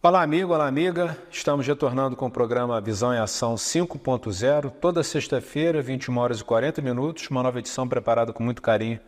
Olá, amigo, olá, amiga. Estamos retornando com o programa Visão em Ação 5.0, toda sexta-feira, 21 horas e 40 minutos, uma nova edição preparada com muito carinho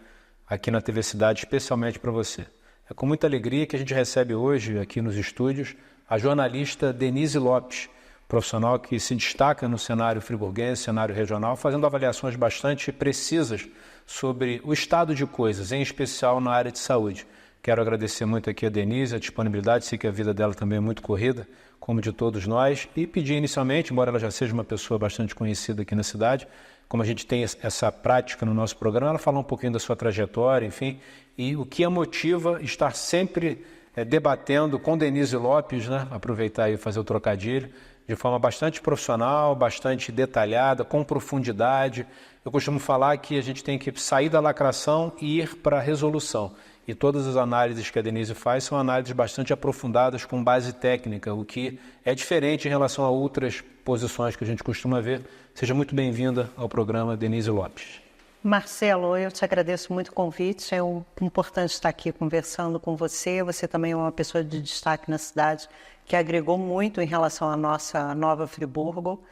aqui na TV Cidade, especialmente para você. É com muita alegria que a gente recebe hoje, aqui nos estúdios, a jornalista Denise Lopes, profissional que se destaca no cenário friburguense, cenário regional, fazendo avaliações bastante precisas sobre o estado de coisas, em especial na área de saúde. Quero agradecer muito aqui a Denise, a disponibilidade, sei que a vida dela também é muito corrida, como de todos nós, e pedir inicialmente, embora ela já seja uma pessoa bastante conhecida aqui na cidade, como a gente tem essa prática no nosso programa, ela falar um pouquinho da sua trajetória, enfim, e o que a motiva estar sempre debatendo com Denise Lopes, né? Aproveitar e fazer o trocadilho, de forma bastante profissional, bastante detalhada, com profundidade. Eu costumo falar que a gente tem que sair da lacração e ir para a resolução. E todas as análises que a Denise faz são análises bastante aprofundadas, com base técnica, o que é diferente em relação a outras posições que a gente costuma ver. Seja muito bem-vinda ao programa, Denise Lopes. Marcelo, eu te agradeço muito o convite. É importante estar aqui conversando com você. Você também é uma pessoa de destaque na cidade, que agregou muito em relação à nossa Nova Friburgo.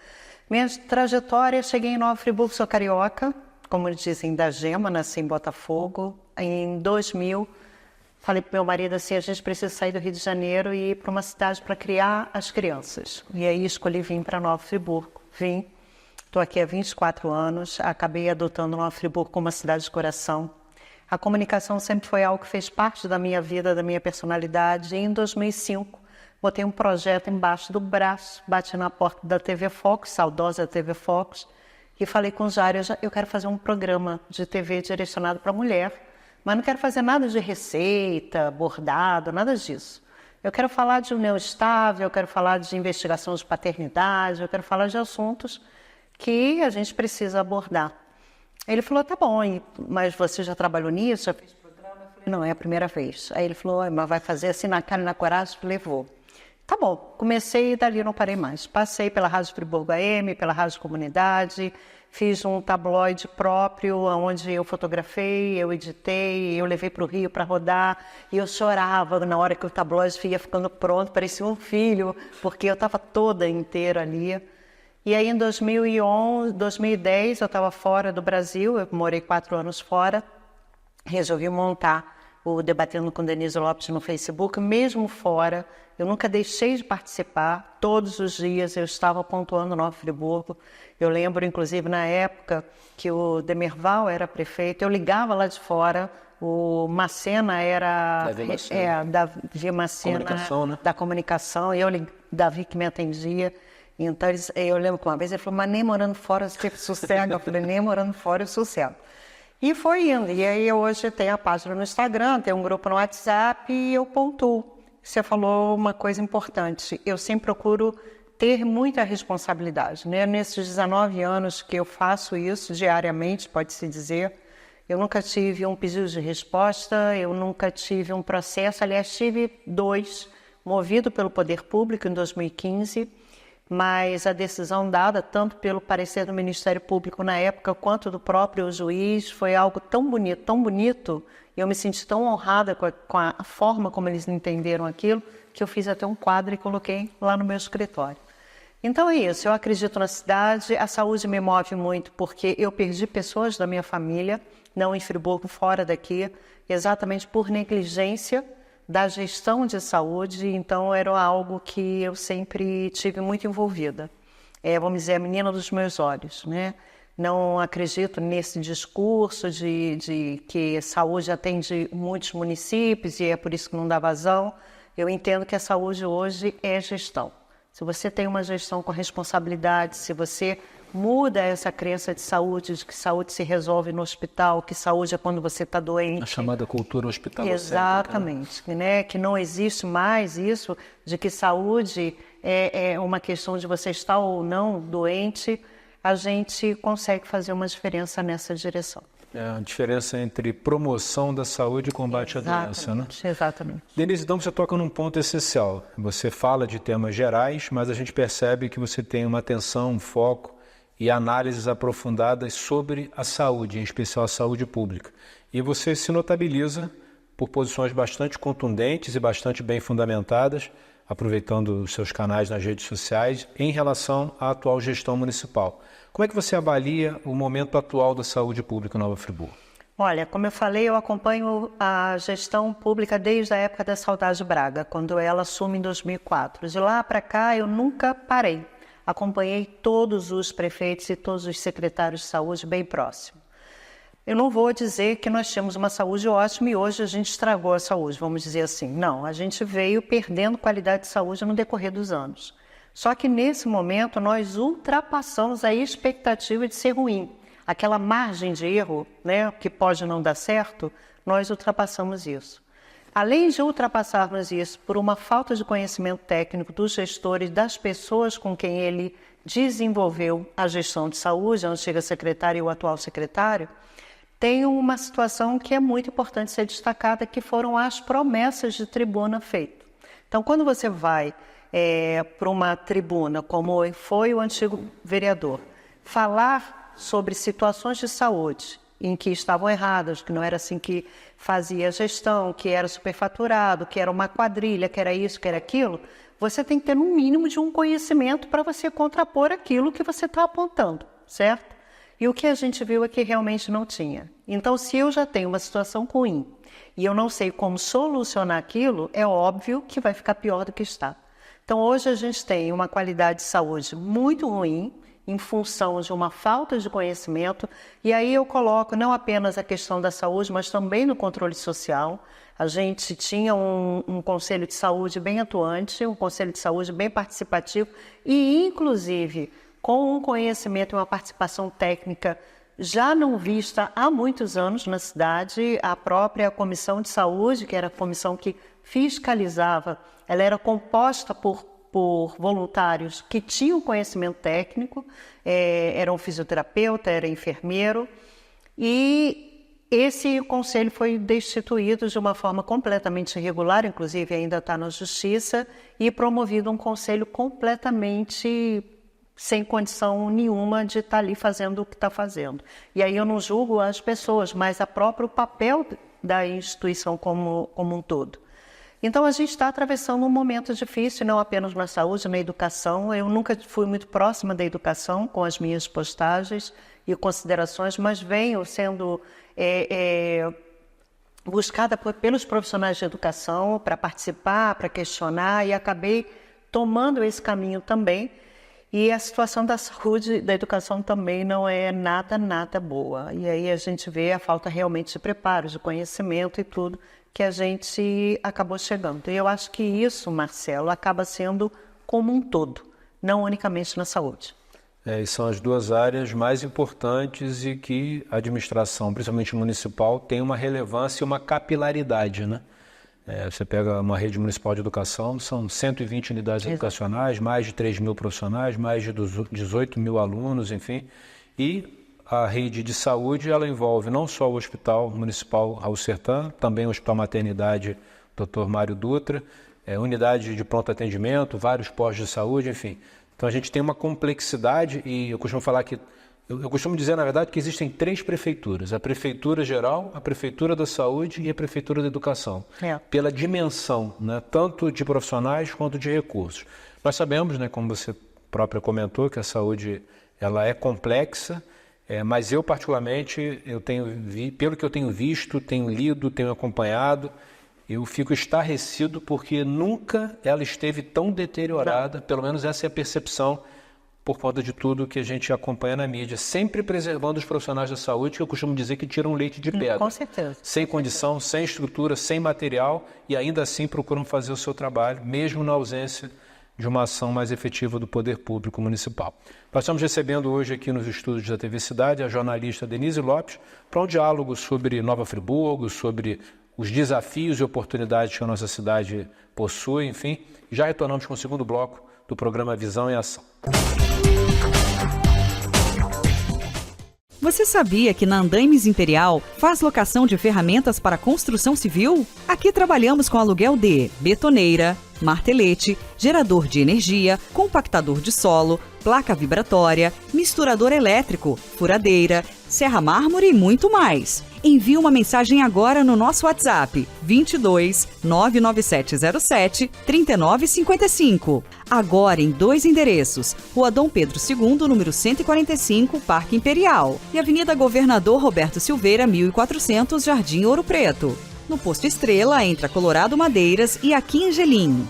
Minha trajetória, eu cheguei em Nova Friburgo, sou carioca, como eles dizem, da Gema, nasci em Botafogo. Em 2000, falei para o meu marido assim, a gente precisa sair do Rio de Janeiro e ir para uma cidade para criar as crianças. E aí escolhi vir para Nova Friburgo. Vim, estou aqui há 24 anos, acabei adotando Nova Friburgo como uma cidade de coração. A comunicação sempre foi algo que fez parte da minha vida, da minha personalidade. E em 2005, botei um projeto embaixo do braço, bati na porta da TV Fox, saudosa TV Fox, e falei com o Jário, eu quero fazer um programa de TV direcionado para mulher, mas não quero fazer nada de receita, bordado, nada disso. Eu quero falar de união estável, eu quero falar de investigação de paternidade, eu quero falar de assuntos que a gente precisa abordar. Ele falou, tá bom, mas você já trabalhou nisso? Já fez programa? Eu falei, não, é a primeira vez. Aí ele falou, mas vai fazer assim na cara e na coragem? Eu falei, vou. Tá bom, comecei e dali não parei mais. Passei pela Rádio Friburgo AM, pela Rádio Comunidade, fiz um tabloide próprio, onde eu fotografei, eu editei, eu levei para o Rio para rodar, e eu chorava na hora que o tabloide ia ficando pronto, parecia um filho, porque eu estava toda inteira ali. E aí em 2011, 2010, eu estava fora do Brasil, eu morei 4 anos fora, resolvi montar o Debatendo com Denise Lopes no Facebook, mesmo fora, eu nunca deixei de participar, todos os dias eu estava pontuando Nova Friburgo. Eu lembro, inclusive, na época que o Demerval era prefeito, eu ligava lá de fora, o Macena era Davi Macena, comunicação, né? Da comunicação, e Davi que me atendia. Então, eu lembro que uma vez ele falou, mas nem morando fora você sossega. Eu falei, nem morando fora eu sossego. E foi indo. E aí hoje tem a página no Instagram, tem um grupo no WhatsApp e eu pontuo. Você falou uma coisa importante. Eu sempre procuro ter muita responsabilidade, né? Nesses 19 anos que eu faço isso diariamente, pode-se dizer, eu nunca tive um pedido de resposta, eu nunca tive um processo. Aliás, tive 2, movido pelo Poder Público em 2015, mas a decisão dada tanto pelo parecer do Ministério Público na época quanto do próprio juiz foi algo tão bonito, e eu me senti tão honrada com a forma como eles entenderam aquilo, que eu fiz até um quadro e coloquei lá no meu escritório. Então é isso, eu acredito na cidade, a saúde me move muito porque eu perdi pessoas da minha família, não em Friburgo, fora daqui, exatamente por negligência da gestão de saúde, então era algo que eu sempre tive muito envolvida. Vamos dizer, a menina dos meus olhos, né? Não acredito nesse discurso de que saúde atende muitos municípios e é por isso que não dá vazão. Eu entendo que a saúde hoje é gestão. Se você tem uma gestão com responsabilidade, se você muda essa crença de saúde, de que saúde se resolve no hospital, que saúde é quando você está doente. A chamada cultura hospitalar. Exatamente, né? Que não existe mais isso de que saúde é uma questão de você estar ou não doente, a gente consegue fazer uma diferença nessa direção. A diferença entre promoção da saúde e combate à doença, né? Exatamente. Denise, então você toca num ponto essencial. Você fala de temas gerais, mas a gente percebe que você tem uma atenção, um foco e análises aprofundadas sobre a saúde, em especial a saúde pública. E você se notabiliza por posições bastante contundentes e bastante bem fundamentadas aproveitando os seus canais nas redes sociais, em relação à atual gestão municipal. Como é que você avalia o momento atual da saúde pública em Nova Friburgo? Olha, como eu falei, eu acompanho a gestão pública desde a época da Saudade Braga, quando ela assume em 2004. De lá para cá, eu nunca parei. Acompanhei todos os prefeitos e todos os secretários de saúde bem próximo. Eu não vou dizer que nós tínhamos uma saúde ótima e hoje a gente estragou a saúde, vamos dizer assim. Não, a gente veio perdendo qualidade de saúde no decorrer dos anos. Só que nesse momento nós ultrapassamos a expectativa de ser ruim. Aquela margem de erro, né, que pode não dar certo, nós ultrapassamos isso. Além de ultrapassarmos isso por uma falta de conhecimento técnico dos gestores, das pessoas com quem ele desenvolveu a gestão de saúde, a antiga secretária e o atual secretário, tem uma situação que é muito importante ser destacada, que foram as promessas de tribuna feitas. Então, quando você vai para uma tribuna, como foi o antigo vereador, falar sobre situações de saúde em que estavam erradas, que não era assim que fazia a gestão, que era superfaturado, que era uma quadrilha, que era isso, que era aquilo, você tem que ter no mínimo de um conhecimento para você contrapor aquilo que você está apontando, certo? E o que a gente viu é que realmente não tinha. Então, se eu já tenho uma situação ruim e eu não sei como solucionar aquilo, é óbvio que vai ficar pior do que está. Então, hoje a gente tem uma qualidade de saúde muito ruim, em função de uma falta de conhecimento, e aí eu coloco não apenas a questão da saúde, mas também no controle social. A gente tinha um conselho de saúde bem atuante, um conselho de saúde bem participativo e, inclusive, com um conhecimento e uma participação técnica já não vista há muitos anos na cidade. A própria comissão de saúde, que era a comissão que fiscalizava, ela era composta por voluntários que tinham conhecimento técnico, era um fisioterapeuta, era enfermeiro, e esse conselho foi destituído de uma forma completamente irregular, inclusive ainda está na justiça, e promovido um conselho completamente sem condição nenhuma de estar ali fazendo o que está fazendo. E aí eu não julgo as pessoas, mas o próprio papel da instituição como um todo. Então, a gente está atravessando um momento difícil, não apenas na saúde, na educação. Eu nunca fui muito próxima da educação com as minhas postagens e considerações, mas venho sendo buscada pelos profissionais de educação para participar, para questionar, e acabei tomando esse caminho também. E a situação da saúde, da educação também não é nada boa. E aí a gente vê a falta realmente de preparo, de conhecimento e tudo que a gente acabou chegando. E eu acho que isso, Marcelo, acaba sendo como um todo, não unicamente na saúde. E são as duas áreas mais importantes e que a administração, principalmente municipal, tem uma relevância e uma capilaridade, né? Você pega uma rede municipal de educação, são 120 unidades educacionais, mais de 3 mil profissionais, mais de 18 mil alunos, enfim. E a rede de saúde, ela envolve não só o Hospital Municipal Raul Sertã, também o Hospital Maternidade Dr. Mário Dutra, unidade de pronto atendimento, vários postos de saúde, enfim. Então a gente tem uma complexidade e eu costumo falar que eu costumo dizer, na verdade, que existem 3 prefeituras. A Prefeitura Geral, a Prefeitura da Saúde e a Prefeitura da Educação. Pela dimensão, né, tanto de profissionais quanto de recursos. Nós sabemos, né, como você própria comentou, que a saúde ela é complexa, mas eu, particularmente, pelo que eu tenho visto, tenho lido, tenho acompanhado, eu fico estarrecido porque nunca ela esteve tão deteriorada, pelo menos essa é a percepção, por conta de tudo que a gente acompanha na mídia, sempre preservando os profissionais da saúde, que eu costumo dizer que tiram leite de pedra. Com certeza. Sem condição, sem estrutura, sem material, e ainda assim procuram fazer o seu trabalho, mesmo na ausência de uma ação mais efetiva do poder público municipal. Nós estamos recebendo hoje aqui nos estúdios da TV Cidade a jornalista Denise Lopes para um diálogo sobre Nova Friburgo, sobre os desafios e oportunidades que a nossa cidade possui, enfim. Já retornamos com o segundo bloco do programa Visão em Ação. Você sabia que na Andaimes Imperial faz locação de ferramentas para construção civil? Aqui trabalhamos com aluguel de betoneira, martelete, gerador de energia, compactador de solo, placa vibratória, misturador elétrico, furadeira, serra mármore e muito mais. Envie uma mensagem agora no nosso WhatsApp 22 99707 3955. Agora em 2 endereços: Rua Dom Pedro II, número 145, Parque Imperial, e Avenida Governador Roberto Silveira, 1400, Jardim Ouro Preto. No Posto Estrela, entre a Colorado Madeiras e a Quingelim.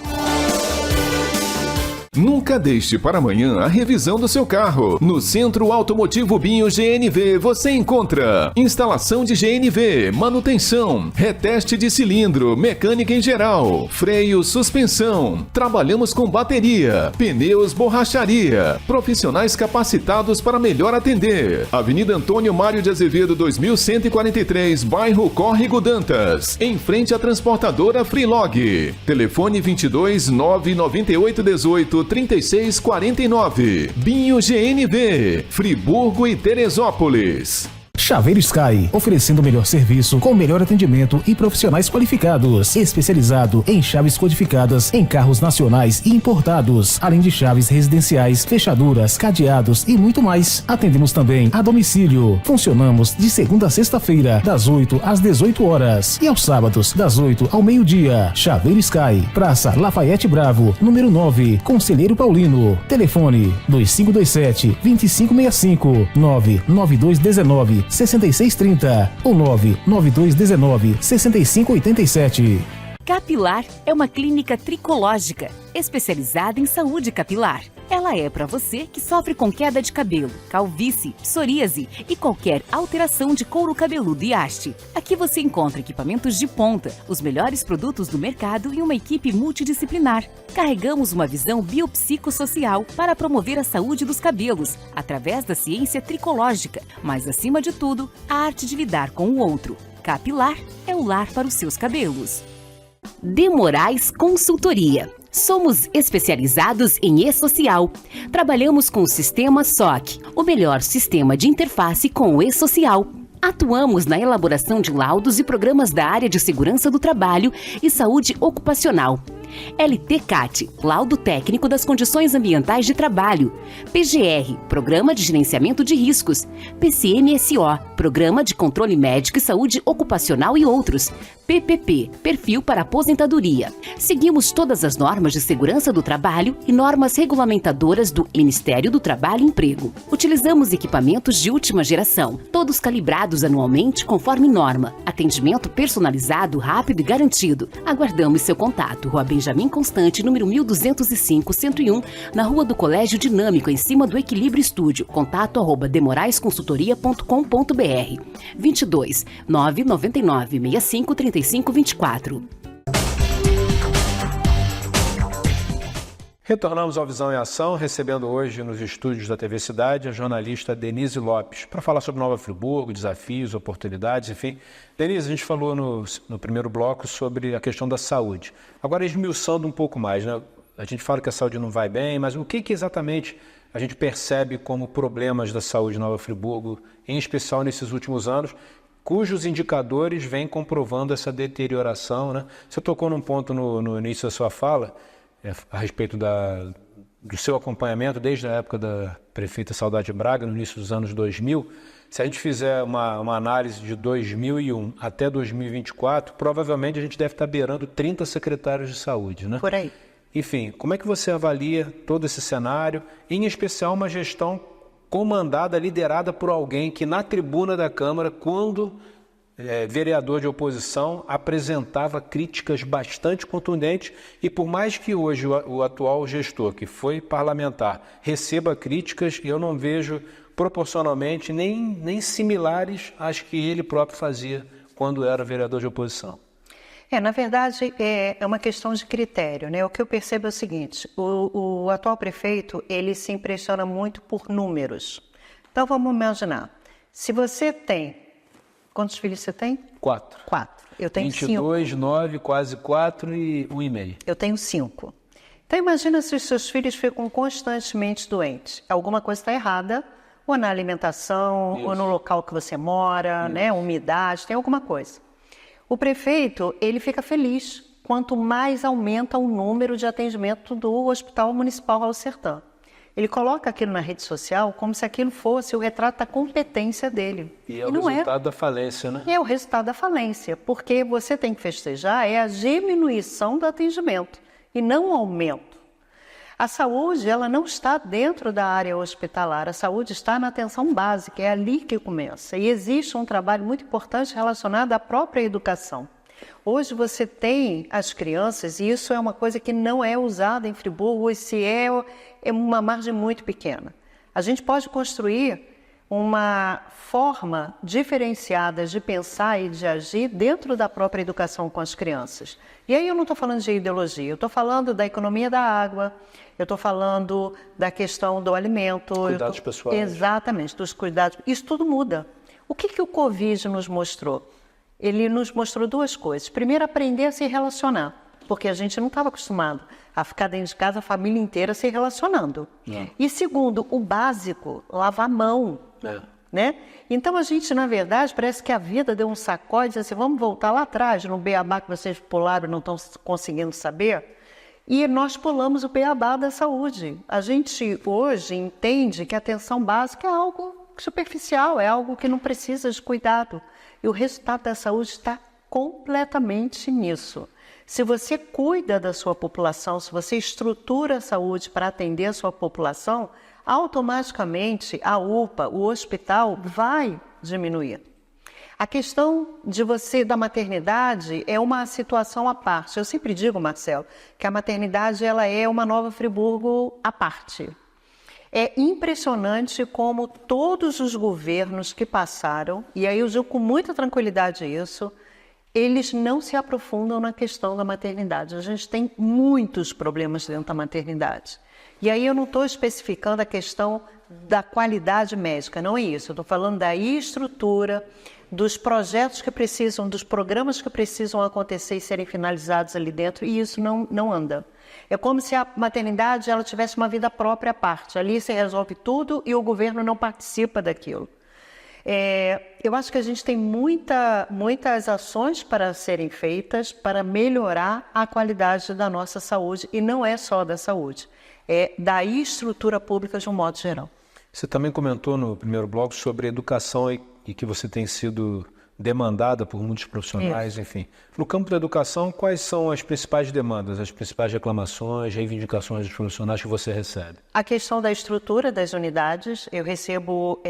Nunca deixe para amanhã a revisão do seu carro. No Centro Automotivo Binho GNV você encontra instalação de GNV, manutenção, reteste de cilindro, mecânica em geral, freio, suspensão. Trabalhamos com bateria, pneus, borracharia. Profissionais capacitados para melhor atender. Avenida Antônio Mário de Azevedo 2143, bairro Córrego Dantas, em frente à transportadora Freelog. Telefone 22 998 18 3649. Binho GNV, Friburgo e Teresópolis. Chaveiro Sky, oferecendo o melhor serviço com o melhor atendimento e profissionais qualificados, especializado em chaves codificadas em carros nacionais e importados, além de chaves residenciais, fechaduras, cadeados e muito mais. Atendemos também a domicílio. Funcionamos de segunda a sexta-feira, das 8 às 18 horas e aos sábados, das 8 ao meio-dia. Chaveiro Sky, Praça Lafayette Bravo, número 9, Conselheiro Paulino. Telefone 2527-2565, 99219-6630 ou 99219-6587. Capilar é uma clínica tricológica, especializada em saúde capilar. Ela é para você que sofre com queda de cabelo, calvície, psoríase e qualquer alteração de couro cabeludo e haste. Aqui você encontra equipamentos de ponta, os melhores produtos do mercado e uma equipe multidisciplinar. Carregamos uma visão biopsicossocial para promover a saúde dos cabelos, através da ciência tricológica, mas acima de tudo, a arte de lidar com o outro. Capilar é o lar para os seus cabelos. De Moraes Consultoria. Somos especializados em e-social. Trabalhamos com o sistema SOC, o melhor sistema de interface com o e-social. Atuamos na elaboração de laudos e programas da área de segurança do trabalho e saúde ocupacional. LTCAT, Laudo Técnico das Condições Ambientais de Trabalho. PGR, Programa de Gerenciamento de Riscos. PCMSO, Programa de Controle Médico e Saúde Ocupacional e outros. PPP, Perfil para Aposentadoria. Seguimos todas as normas de segurança do trabalho e normas regulamentadoras do Ministério do Trabalho e Emprego. Utilizamos equipamentos de última geração, todos calibrados anualmente conforme norma. Atendimento personalizado, rápido e garantido. Aguardamos seu contato. Rua Benjamin Constante, número 1205-101, na Rua do Colégio Dinâmico, em cima do Equilíbrio Estúdio. Contato @demoraesconsultoria.com.br 22 999 65 35 24. Retornamos ao Visão em Ação, recebendo hoje nos estúdios da TV Cidade a jornalista Denise Lopes, para falar sobre Nova Friburgo, desafios, oportunidades, enfim. Denise, a gente falou no primeiro bloco sobre a questão da saúde. Agora, esmiuçando um pouco mais, né? A gente fala que a saúde não vai bem, mas o que exatamente a gente percebe como problemas da saúde em Nova Friburgo, em especial nesses últimos anos, cujos indicadores vêm comprovando essa deterioração, né? Você tocou num ponto no início da sua fala, a respeito do seu acompanhamento desde a época da prefeita Saudade Braga, no início dos anos 2000. Se a gente fizer uma análise de 2001 até 2024, provavelmente a gente deve estar beirando 30 secretários de saúde, né? Por aí. Enfim, como é que você avalia todo esse cenário, em especial uma gestão comandada, liderada por alguém que na tribuna da Câmara, quando vereador de oposição, apresentava críticas bastante contundentes e por mais que hoje o atual gestor, que foi parlamentar, receba críticas, eu não vejo proporcionalmente nem similares às que ele próprio fazia quando era vereador de oposição. Na verdade, é uma questão de critério, né? O que eu percebo é o seguinte, o atual prefeito, ele se impressiona muito por números. Então, vamos imaginar, se você tem... Quantos filhos você tem? 4. Eu tenho 22, 5. 9, quase 4 e 1,5. Eu tenho 5. Então, imagina se os seus filhos ficam constantemente doentes. Alguma coisa está errada, ou na alimentação, ou no local que você mora, né? Umidade, tem alguma coisa. O prefeito, ele fica feliz quanto mais aumenta o número de atendimento do Hospital Municipal Raul Sertã. Ele coloca aquilo na rede social como se aquilo fosse o retrato da competência dele. E é o resultado da falência, né? É o resultado da falência, porque você tem que festejar a diminuição do atendimento e não o aumento. A saúde, ela não está dentro da área hospitalar, a saúde está na atenção básica, é ali que começa. E existe um trabalho muito importante relacionado à própria educação. Hoje você tem as crianças, e isso é uma coisa que não é usada em Friburgo, e se é uma margem muito pequena. A gente pode construir uma forma diferenciada de pensar e de agir dentro da própria educação com as crianças. E aí eu não estou falando de ideologia, eu estou falando da economia da água, eu estou falando da questão do alimento. Cuidados pessoais. Exatamente, dos cuidados. Isso tudo muda. O que o Covid nos mostrou? Ele nos mostrou duas coisas. Primeiro, aprender a se relacionar, porque a gente não estava acostumado a ficar dentro de casa a família inteira se relacionando. E segundo, o básico, lavar a mão. Né? Então a gente, na verdade, parece que a vida deu um sacode, assim, vamos voltar lá atrás, no beabá que vocês pularam e não estão conseguindo saber, e nós pulamos o beabá da saúde. A gente hoje entende que a atenção básica é algo superficial, é algo que não precisa de cuidado. E o resultado da saúde está completamente nisso. Se você cuida da sua população, se você estrutura a saúde para atender a sua população, automaticamente a UPA, o hospital, vai diminuir. A questão da maternidade é uma situação à parte. Eu sempre digo, Marcelo, que a maternidade ela é uma Nova Friburgo à parte. É impressionante como todos os governos que passaram, e aí eu digo com muita tranquilidade isso, eles não se aprofundam na questão da maternidade. A gente tem muitos problemas dentro da maternidade. E aí eu não estou especificando a questão da qualidade médica, não é isso. Eu estou falando da estrutura, dos projetos que precisam, dos programas que precisam acontecer e serem finalizados ali dentro, e isso não anda. É como se a maternidade ela tivesse uma vida própria à parte. Ali se resolve tudo e o governo não participa daquilo. Eu acho que a gente tem muitas ações para serem feitas para melhorar a qualidade da nossa saúde, e não é só da saúde, é da estrutura pública de um modo geral. Você também comentou no primeiro bloco sobre educação e que você tem sido demandada por muitos profissionais, enfim. No campo da educação, quais são as principais demandas, as principais reclamações, reivindicações dos profissionais que você recebe? A questão da estrutura das unidades, eu recebo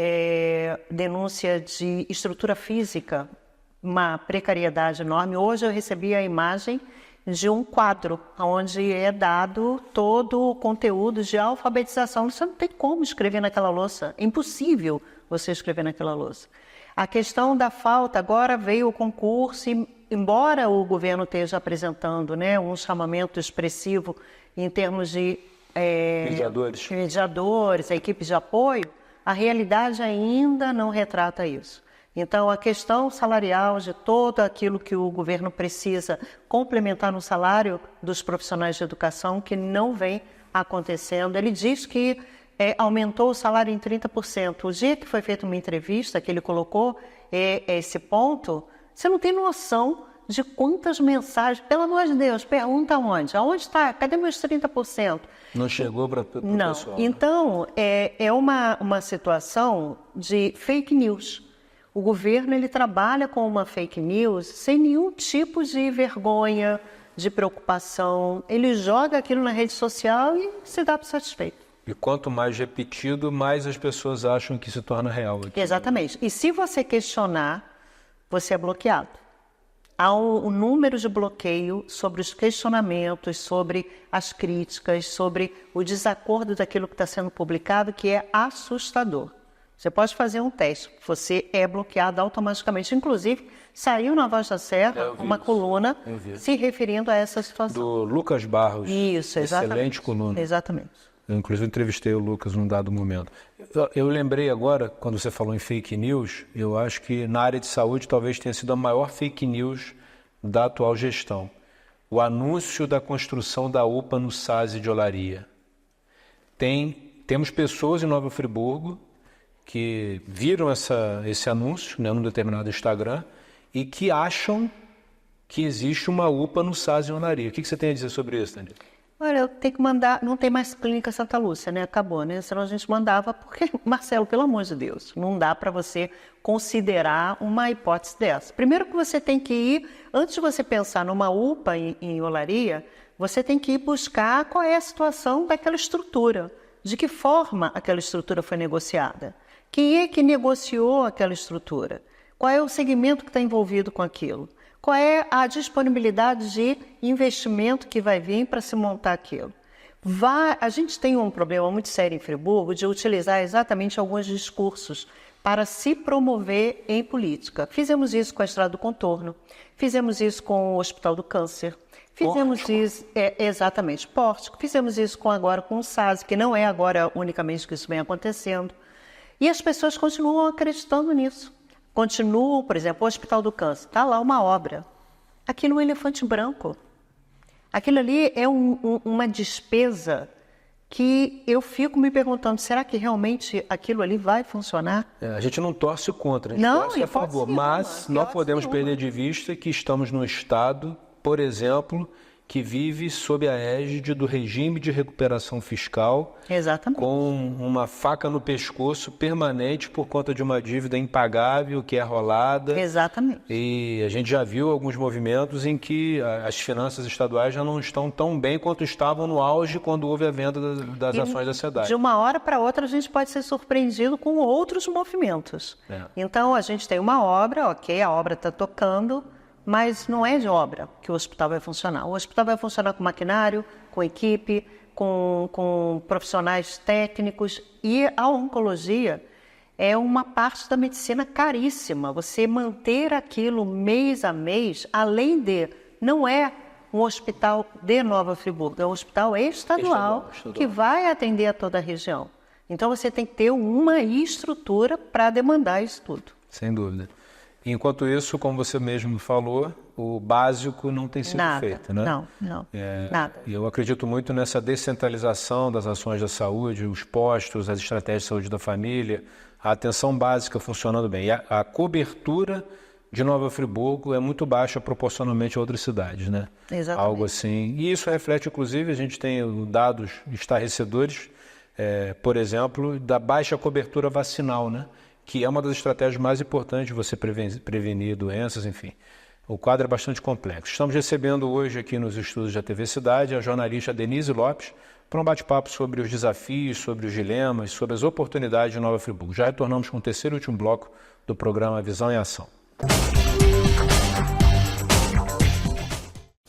denúncia de estrutura física, uma precariedade enorme. Hoje eu recebi a imagem de um quadro, onde é dado todo o conteúdo de alfabetização. Você não tem como escrever naquela louça, é impossível você escrever naquela louça. A questão da falta, agora veio o concurso, e, embora o governo esteja apresentando um chamamento expressivo em termos de mediadores, a equipe de apoio, a realidade ainda não retrata isso. Então, a questão salarial de todo aquilo que o governo precisa complementar no salário dos profissionais de educação, que não vem acontecendo. Ele diz que aumentou o salário em 30%. O dia que foi feita uma entrevista que ele colocou esse ponto, você não tem noção de quantas mensagens. Pelo amor de Deus, pergunta onde? Aonde está? Cadê meus 30%? Não chegou para o pessoal. Então, é uma situação de fake news. O governo ele trabalha com uma fake news sem nenhum tipo de vergonha, de preocupação. Ele joga aquilo na rede social e se dá por satisfeito. E quanto mais repetido, mais as pessoas acham que se torna real. Exatamente. E se você questionar, você é bloqueado. Há um número de bloqueio sobre os questionamentos, sobre as críticas, sobre o desacordo daquilo que está sendo publicado, que é assustador. Você pode fazer um teste, você é bloqueado automaticamente. Inclusive, saiu na Voz da Serra uma coluna se referindo a essa situação. Do Lucas Barros. Isso, exatamente. Excelente coluna. Exatamente. Eu, inclusive, entrevistei o Lucas num dado momento. Eu lembrei agora, quando você falou em fake news, eu acho que na área de saúde talvez tenha sido a maior fake news da atual gestão. O anúncio da construção da UPA no SASI de Olaria. Temos pessoas em Nova Friburgo que viram esse anúncio num determinado Instagram e que acham que existe uma UPA no SASI em Olaria. O que você tem a dizer sobre isso, Daniel? Olha, eu tenho que mandar, não tem mais Clínica Santa Lúcia, né? Acabou, né? Senão a gente mandava, porque, Marcelo, pelo amor de Deus, não dá para você considerar uma hipótese dessa. Primeiro que você tem que ir, antes de você pensar numa UPA em Olaria, você tem que ir buscar qual é a situação daquela estrutura, de que forma aquela estrutura foi negociada, quem é que negociou aquela estrutura, qual é o segmento que está envolvido com aquilo. Qual é a disponibilidade de investimento que vai vir para se montar aquilo? A gente tem um problema muito sério em Friburgo de utilizar exatamente alguns discursos para se promover em política. Fizemos isso com a Estrada do Contorno, fizemos isso com o Hospital do Câncer, fizemos isso, exatamente, Pórtico, fizemos isso agora com o SAS, que não é agora unicamente que isso vem acontecendo. E as pessoas continuam acreditando nisso. Continuo, por exemplo, o Hospital do Câncer, está lá uma obra. Aquilo é um elefante branco. Aquilo ali é uma despesa que eu fico me perguntando, será que realmente aquilo ali vai funcionar? A gente não torce contra, a gente torce a favor, mas não podemos perder de vista que estamos num estado, por exemplo, que vive sob a égide do regime de recuperação fiscal, exatamente, com uma faca no pescoço permanente por conta de uma dívida impagável que é rolada. Exatamente. E a gente já viu alguns movimentos em que as finanças estaduais já não estão tão bem quanto estavam no auge quando houve a venda das ações da SEDAI. De uma hora para outra a gente pode ser surpreendido com outros movimentos. Então a gente tem uma obra, ok, a obra está tocando, mas não é de obra que o hospital vai funcionar. O hospital vai funcionar com maquinário, com equipe, com profissionais técnicos. E a oncologia é uma parte da medicina caríssima. Você manter aquilo mês a mês, além de... Não é um hospital de Nova Friburgo, é um hospital estadual que vai atender a toda a região. Então você tem que ter uma estrutura para demandar isso tudo. Sem dúvida. Enquanto isso, como você mesmo falou, o básico não tem sido feito, né? Não, nada. E eu acredito muito nessa descentralização das ações da saúde, os postos, as estratégias de saúde da família, a atenção básica funcionando bem. E a cobertura de Nova Friburgo é muito baixa proporcionalmente a outras cidades, né? Exatamente. Algo assim. E isso reflete, inclusive, a gente tem dados estarrecedores, por exemplo, da baixa cobertura vacinal, né? Que é uma das estratégias mais importantes de você prevenir doenças, enfim. O quadro é bastante complexo. Estamos recebendo hoje aqui nos estúdios da TV Cidade a jornalista Denise Lopes para um bate-papo sobre os desafios, sobre os dilemas, sobre as oportunidades de Nova Friburgo. Já retornamos com o terceiro e último bloco do programa Visão em Ação.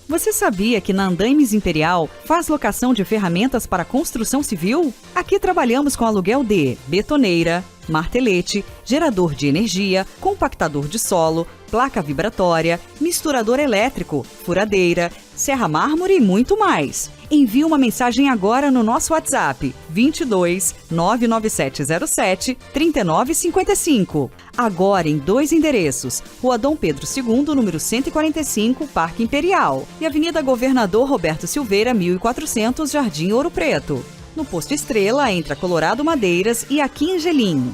Você sabia que na Andaimes Imperial faz locação de ferramentas para construção civil? Aqui trabalhamos com aluguel de betoneira, martelete, gerador de energia, compactador de solo, placa vibratória, misturador elétrico, furadeira, serra mármore e muito mais. Envie uma mensagem agora no nosso WhatsApp 22 99707 3955. Agora em 2 endereços, Rua Dom Pedro II, número 145, Parque Imperial, e Avenida Governador Roberto Silveira, 1400, Jardim Ouro Preto. No Posto Estrela, entre a Colorado Madeiras e a Quingelim.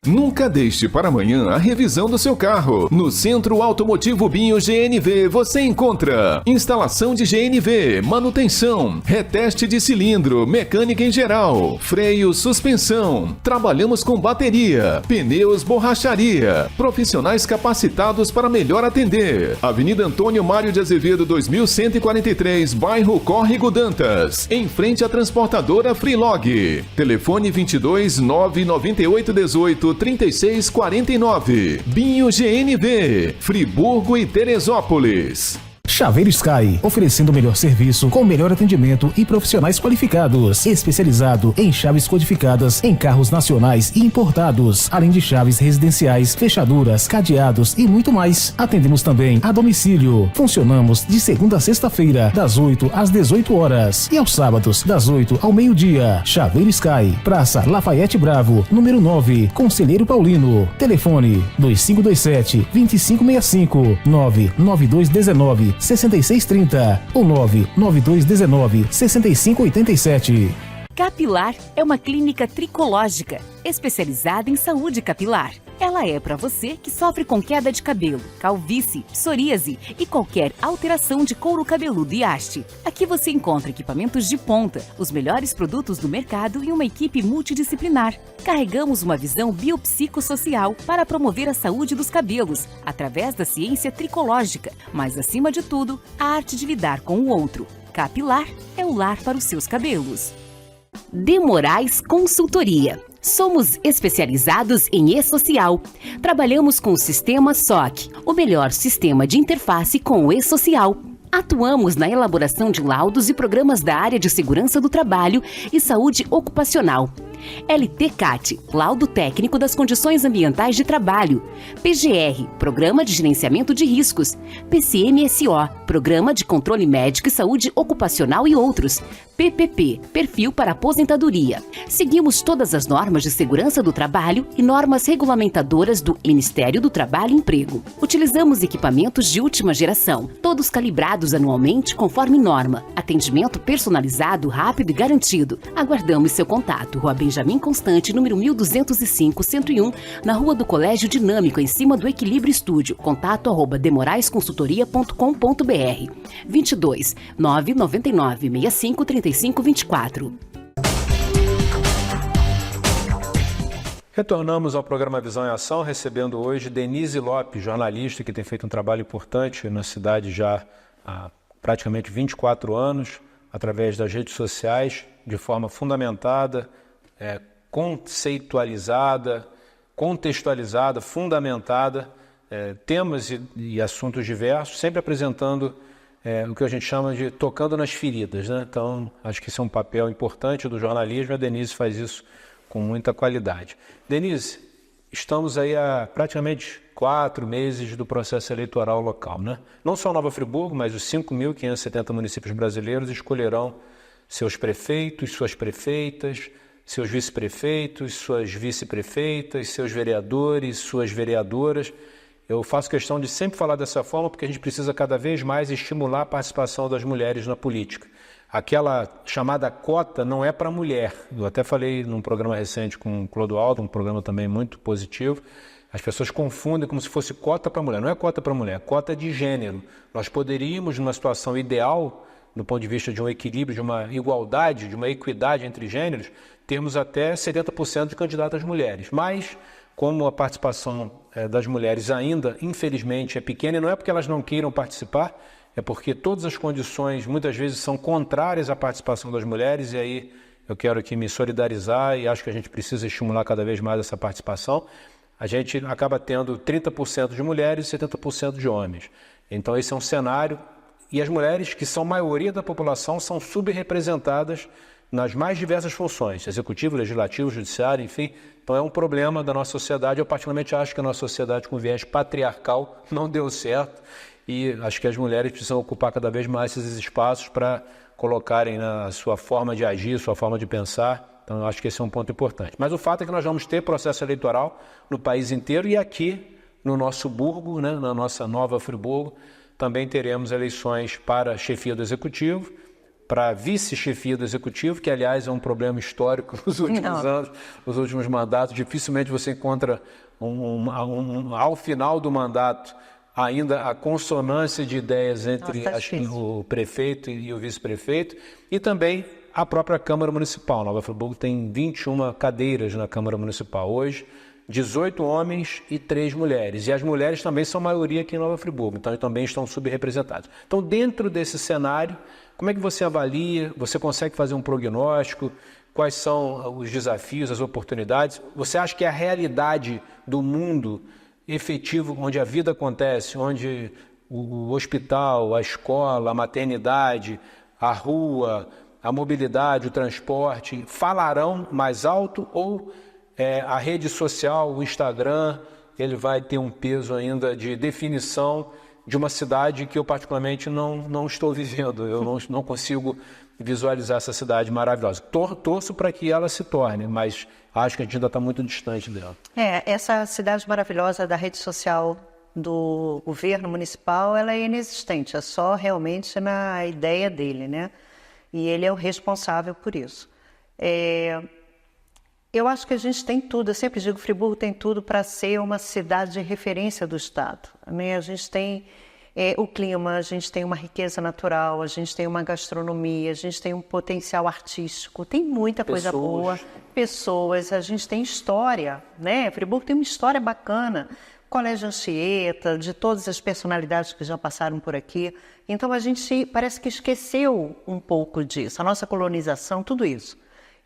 Nunca deixe para amanhã a revisão do seu carro. No Centro Automotivo Binho GNV você encontra instalação de GNV, manutenção, reteste de cilindro, mecânica em geral, freio, suspensão. Trabalhamos com bateria, pneus, borracharia. Profissionais capacitados para melhor atender. Avenida Antônio Mário de Azevedo 2143, bairro Córrego Dantas, em frente à transportadora Freelog. Telefone 22 998 18 3649. Binho GNV, Friburgo e Teresópolis. Chaveiro Sky, oferecendo o melhor serviço com o melhor atendimento e profissionais qualificados, especializado em chaves codificadas em carros nacionais e importados, além de chaves residenciais, fechaduras, cadeados e muito mais. Atendemos também a domicílio. Funcionamos de segunda a sexta-feira, das 8 às 18 horas e aos sábados, das 8 ao meio-dia. Chaveiro Sky, Praça Lafayette Bravo, número 9, Conselheiro Paulino. Telefone 2527-2565, 99219 6630 ou 99219 6587. Capilar é uma clínica tricológica, especializada em saúde capilar. Ela é para você que sofre com queda de cabelo, calvície, psoríase e qualquer alteração de couro cabeludo e haste. Aqui você encontra equipamentos de ponta, os melhores produtos do mercado e uma equipe multidisciplinar. Carregamos uma visão biopsicossocial para promover a saúde dos cabelos, através da ciência tricológica, mas acima de tudo, a arte de lidar com o outro. Capilar é o lar para os seus cabelos. De Moraes Consultoria. Somos especializados em e-social. Trabalhamos com o sistema SOC, o melhor sistema de interface com o e-social. Atuamos na elaboração de laudos e programas da área de segurança do trabalho e saúde ocupacional. LTCAT, Laudo Técnico das Condições Ambientais de Trabalho. PGR, Programa de Gerenciamento de Riscos. PCMSO, Programa de Controle Médico e Saúde Ocupacional e outros. PPP, Perfil para Aposentadoria. Seguimos todas as normas de segurança do trabalho e normas regulamentadoras do Ministério do Trabalho e Emprego. Utilizamos equipamentos de última geração, todos calibrados anualmente conforme norma. Atendimento personalizado, rápido e garantido. Aguardamos seu contato. Rua Benjamin Constante, número 1205, 101, na Rua do Colégio Dinâmico, em cima do Equilíbrio Estúdio. Contato @demoraesconsultoria.com.br. 22 999 65 35 24. Retornamos ao programa Visão em Ação, recebendo hoje Denise Lopes, jornalista que tem feito um trabalho importante na cidade já há praticamente 24 anos, através das redes sociais, de forma fundamentada, conceitualizada, contextualizada, fundamentada, temas e assuntos diversos, sempre apresentando o que a gente chama de tocando nas feridas, né? Então, acho que esse é um papel importante do jornalismo e a Denise faz isso com muita qualidade. Denise, estamos aí há praticamente 4 meses do processo eleitoral local, né? Não só Nova Friburgo, mas os 5.570 municípios brasileiros escolherão seus prefeitos, suas prefeitas, seus vice-prefeitos, suas vice-prefeitas, seus vereadores, suas vereadoras. Eu faço questão de sempre falar dessa forma porque a gente precisa cada vez mais estimular a participação das mulheres na política. Aquela chamada cota não é para mulher. Eu até falei num programa recente com o Clodoaldo, um programa também muito positivo. As pessoas confundem como se fosse cota para mulher. Não é cota para mulher, é cota de gênero. Nós poderíamos, numa situação ideal, do ponto de vista de um equilíbrio, de uma igualdade, de uma equidade entre gêneros, termos até 70% de candidatas mulheres. Mas, como a participação das mulheres ainda, infelizmente, é pequena, e não é porque elas não queiram participar, é porque todas as condições, muitas vezes, são contrárias à participação das mulheres, e aí eu quero aqui me solidarizar e acho que a gente precisa estimular cada vez mais essa participação. A gente acaba tendo 30% de mulheres e 70% de homens. Então, esse é um cenário. E as mulheres, que são maioria da população, são subrepresentadas nas mais diversas funções, executivo, legislativo, judiciário, enfim. Então é um problema da nossa sociedade. Eu particularmente acho que a nossa sociedade com viés patriarcal não deu certo e acho que as mulheres precisam ocupar cada vez mais esses espaços para colocarem na sua forma de agir, sua forma de pensar. Então eu acho que esse é um ponto importante. Mas o fato é que nós vamos ter processo eleitoral no país inteiro e aqui no nosso burgo, né, na nossa Nova Friburgo, também teremos eleições para chefia do Executivo, para vice-chefia do Executivo, que, aliás, é um problema histórico nos últimos anos, nos últimos mandatos. Dificilmente você encontra, ao final do mandato, ainda a consonância de ideias entre o prefeito e o vice-prefeito, e também a própria Câmara Municipal. Nova Friburgo tem 21 cadeiras na Câmara Municipal hoje, 18 homens e 3 mulheres. E as mulheres também são maioria aqui em Nova Friburgo, então também estão subrepresentadas. Então, dentro desse cenário, como é que você avalia? Você consegue fazer um prognóstico? Quais são os desafios, as oportunidades? Você acha que a realidade do mundo efetivo, onde a vida acontece, onde o hospital, a escola, a maternidade, a rua, a mobilidade, o transporte, falarão mais alto ou a rede social, o Instagram, ele vai ter um peso ainda de definição de uma cidade que eu particularmente não estou vivendo, eu não consigo visualizar essa cidade maravilhosa. Torço para que ela se torne, mas acho que a gente ainda está muito distante dela. Essa cidade maravilhosa da rede social do governo municipal, ela é inexistente, é só realmente na ideia dele, né? E ele é o responsável por isso. Eu acho que a gente tem tudo, eu sempre digo que Friburgo tem tudo para ser uma cidade de referência do Estado, né? A gente tem o clima, a gente tem uma riqueza natural, a gente tem uma gastronomia, a gente tem um potencial artístico, tem muita coisa boa, pessoas, a gente tem história, né? Friburgo tem uma história bacana, Colégio Anchieta, de todas as personalidades que já passaram por aqui. Então a gente parece que esqueceu um pouco disso, a nossa colonização, tudo isso.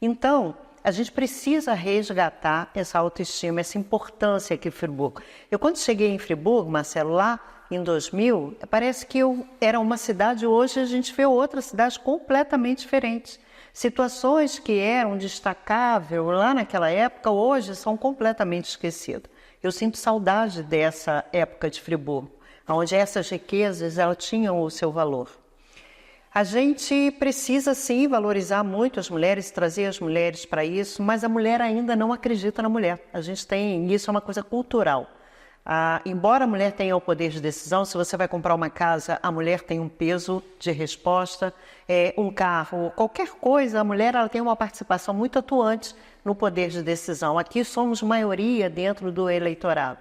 Então, a gente precisa resgatar essa autoestima, essa importância aqui em Friburgo. Eu, quando cheguei em Friburgo, Marcelo, lá em 2000, parece que eu era uma cidade, hoje a gente vê outra cidade completamente diferente. Situações que eram destacáveis lá naquela época, hoje são completamente esquecidas. Eu sinto saudade dessa época de Friburgo, onde essas riquezas elas tinham o seu valor. A gente precisa, sim, valorizar muito as mulheres, trazer as mulheres para isso, mas a mulher ainda não acredita na mulher. A gente tem, isso é uma coisa cultural. Embora a mulher tenha o poder de decisão, se você vai comprar uma casa, a mulher tem um peso de resposta, um carro, qualquer coisa, a mulher ela tem uma participação muito atuante no poder de decisão. Aqui somos maioria dentro do eleitorado,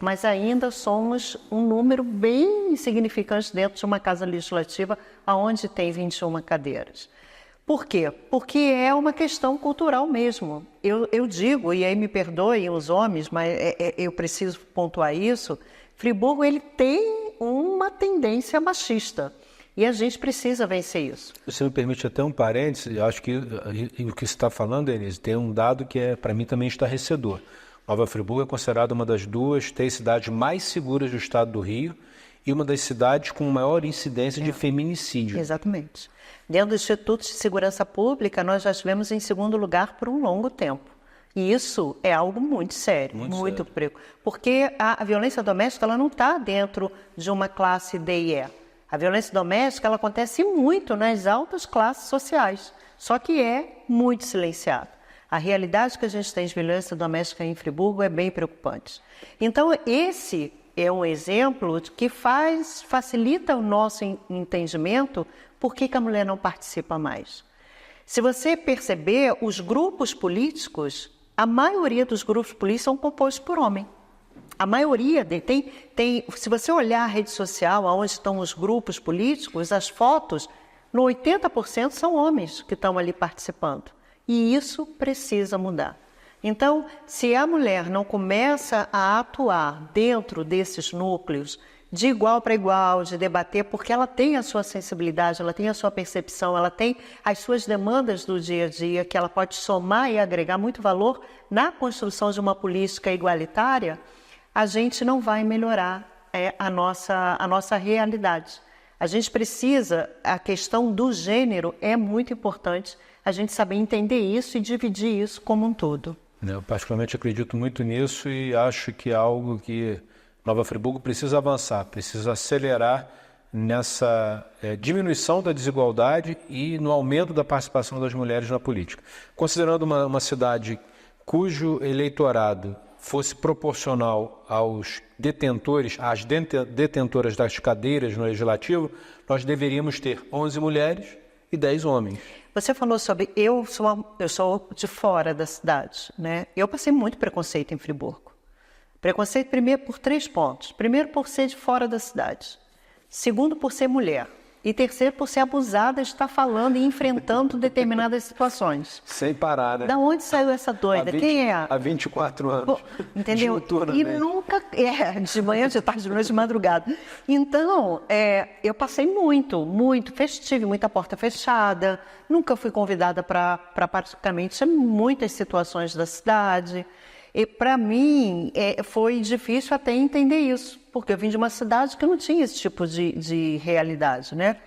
mas ainda somos um número bem insignificante dentro de uma casa legislativa onde tem 21 cadeiras. Por quê? Porque é uma questão cultural mesmo. Eu digo, e aí me perdoem os homens, mas eu preciso pontuar isso, Friburgo ele tem uma tendência machista e a gente precisa vencer isso. Você me permite até um parêntese, eu acho que o que você está falando, Denise, tem um dado que para mim também estarrecedor. Nova Friburgo é considerada uma das 3 cidades mais seguras do estado do Rio e uma das cidades com maior incidência de feminicídio. Exatamente. Dentro do Instituto de Segurança Pública, nós já estivemos em segundo lugar por um longo tempo. E isso é algo muito sério, muito preocupante. Porque a violência doméstica ela não está dentro de uma classe D e E. A violência doméstica ela acontece muito nas altas classes sociais, só que é muito silenciada. A realidade que a gente tem de violência doméstica em Friburgo é bem preocupante. Então, esse é um exemplo que facilita o nosso entendimento por que a mulher não participa mais. Se você perceber, os grupos políticos, a maioria dos grupos políticos são compostos por homem. A maioria tem, se você olhar a rede social, onde estão os grupos políticos, as fotos, no 80% são homens que estão ali participando. E isso precisa mudar. Então, se a mulher não começa a atuar dentro desses núcleos, de igual para igual, de debater, porque ela tem a sua sensibilidade, ela tem a sua percepção, ela tem as suas demandas do dia a dia, que ela pode somar e agregar muito valor na construção de uma política igualitária, a gente não vai melhorar a nossa realidade. A gente precisa, a questão do gênero é muito importante, a gente saber entender isso e dividir isso como um todo. Eu particularmente acredito muito nisso e acho que é algo que Nova Friburgo precisa avançar, precisa acelerar nessa diminuição da desigualdade e no aumento da participação das mulheres na política. Considerando uma cidade cujo eleitorado fosse proporcional aos detentores, às detentoras das cadeiras no Legislativo, nós deveríamos ter 11 mulheres e 10 homens. Você falou sobre... Eu sou de fora da cidade, né? Eu passei muito preconceito em Friburgo. Preconceito, primeiro, por 3 pontos. Primeiro, por ser de fora da cidade. Segundo, por ser mulher. E terceiro, por ser abusada, estar falando e enfrentando determinadas situações. Sem parar, né? Da onde saiu essa doida? Quem é? Há 24 anos. Pô, entendeu? E nunca... de manhã, de tarde, de noite, de madrugada. Então, eu passei muito tive muita porta fechada. Nunca fui convidada para praticamente muitas situações da cidade. E para mim foi difícil até entender isso, porque eu vim de uma cidade que não tinha esse tipo de realidade, né?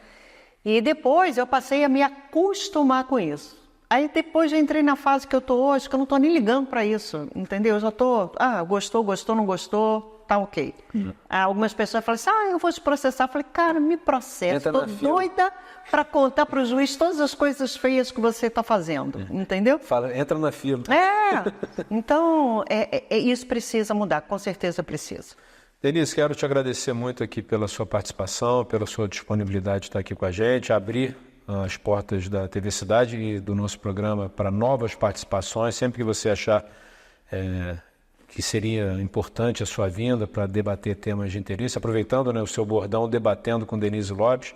E depois eu passei a me acostumar com isso. Aí depois já entrei na fase que eu estou hoje, que eu não estou nem ligando para isso, entendeu? Eu já estou, gostou, não gostou, tá ok. Algumas pessoas falam assim, eu vou te processar. Eu falei, cara, me processa, estou doida para contar para o juiz todas as coisas feias que você está fazendo, entendeu? Fala, entra na fila. Então, isso precisa mudar, com certeza precisa. Denise, quero te agradecer muito aqui pela sua participação, pela sua disponibilidade de estar aqui com a gente, abrir as portas da TV Cidade e do nosso programa para novas participações, sempre que você achar que seria importante a sua vinda para debater temas de interesse, aproveitando, né, o seu bordão, debatendo com Denise Lopes.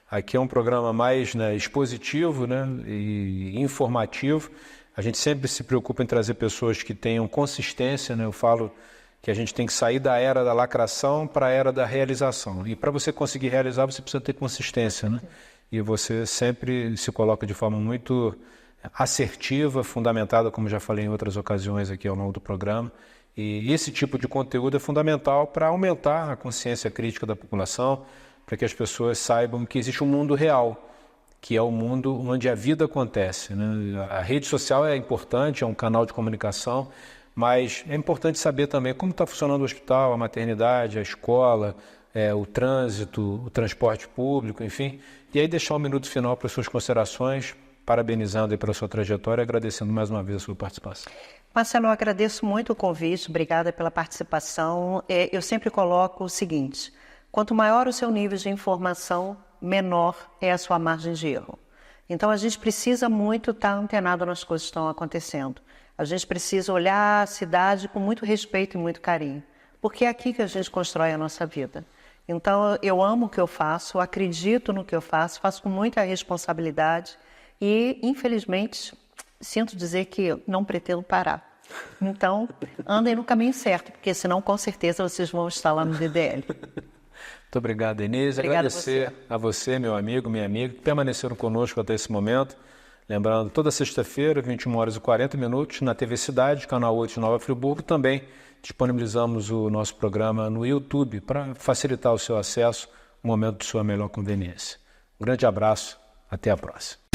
Aqui é um programa mais, né, expositivo, né, e informativo. A gente sempre se preocupa em trazer pessoas que tenham consistência, né? Eu falo que a gente tem que sair da era da lacração para a era da realização. E para você conseguir realizar, você precisa ter consistência, né? E você sempre se coloca de forma muito assertiva, fundamentada, como já falei em outras ocasiões aqui ao longo do programa. E esse tipo de conteúdo é fundamental para aumentar a consciência crítica da população, para que as pessoas saibam que existe um mundo real, que é o mundo onde a vida acontece, né? A rede social é importante, é um canal de comunicação, mas é importante saber também como está funcionando o hospital, a maternidade, a escola, o trânsito, o transporte público, enfim. E aí deixar um minuto final para as suas considerações, parabenizando aí pela sua trajetória e agradecendo mais uma vez a sua participação. Marcelo, eu agradeço muito o convite, obrigada pela participação. Eu sempre coloco o seguinte: quanto maior o seu nível de informação, menor é a sua margem de erro. Então a gente precisa muito estar antenado nas coisas que estão acontecendo. A gente precisa olhar a cidade com muito respeito e muito carinho, porque é aqui que a gente constrói a nossa vida. Então eu amo o que eu faço, acredito no que eu faço com muita responsabilidade e, infelizmente, sinto dizer que não pretendo parar. Então, andem no caminho certo, porque senão com certeza vocês vão estar lá no DDL. Muito obrigado, Denise. Obrigada Agradecer a você, meu amigo, minha amiga, que permaneceram conosco até esse momento. Lembrando, toda sexta-feira, 21h40, na TV Cidade, canal 8 de Nova Friburgo. Também disponibilizamos o nosso programa no YouTube para facilitar o seu acesso no momento de sua melhor conveniência. Um grande abraço, até a próxima.